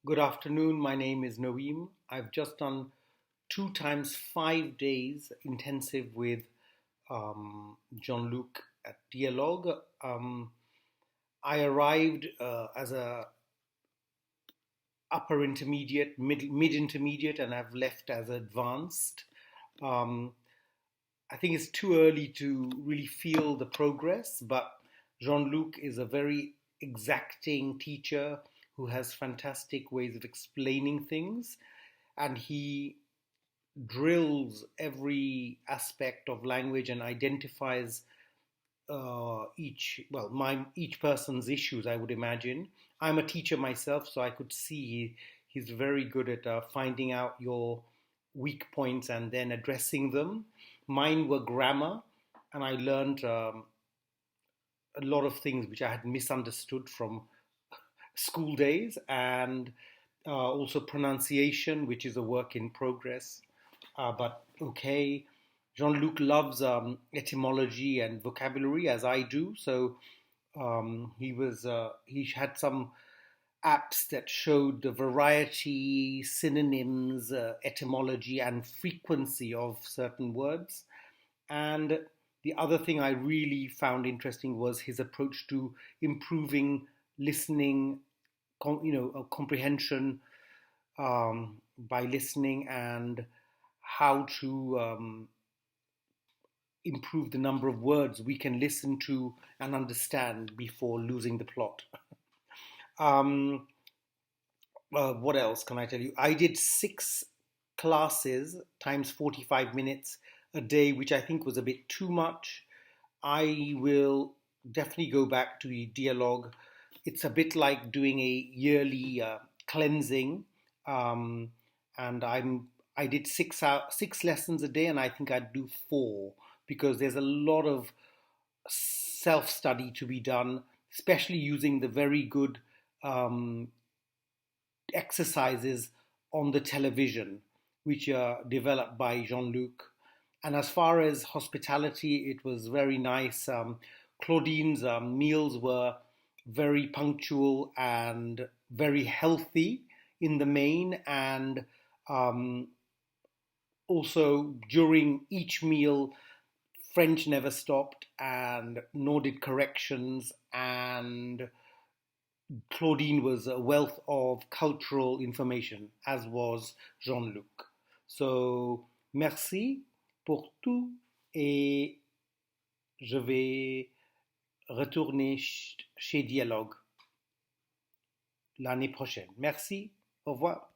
Good afternoon. My name is Noïm. I've just done 2 times 5 days intensive with Jean-Luc at Dialogue. I arrived as a upper intermediate, mid intermediate, and I've left as advanced. Um, I think it's too early to really feel the progress, but Jean-Luc is a very exacting teacher who has fantastic ways of explaining things, and he drills every aspect of language and identifies each person's issues. I would imagine. I'm a teacher myself, so I could see he's very good at finding out your weak points and then addressing them. Mine were grammar, and I learned a lot of things which I had misunderstood from school days, and also pronunciation, which is a work in progress. But okay, Jean-Luc loves etymology and vocabulary as I do, so he had some apps that showed the variety, synonyms, etymology, and frequency of certain words. And the other thing I really found interesting was his approach to improving listening, comprehension by listening, and how to improve the number of words we can listen to and understand before losing the plot. Um, what else can I tell you? I did 6 classes times 45 minutes a day, which I think was a bit too much. I will definitely go back to the dialogue. It's a bit like doing a yearly cleansing, um, and I did 6 lessons a day, and I think I'd do four because there's a lot of self study to be done, especially using the very good um, exercises on the television, which are developed by Jean Luc. And as far as hospitality, it was very nice. Claudine's meals were very punctual and very healthy in the main, and um, also during each meal, French never stopped, and nor did corrections. And Claudine was a wealth of cultural information, as was Jean-Luc. So, merci pour tout, et je vais retourner chez Dialogue l'année prochaine. Merci, au revoir.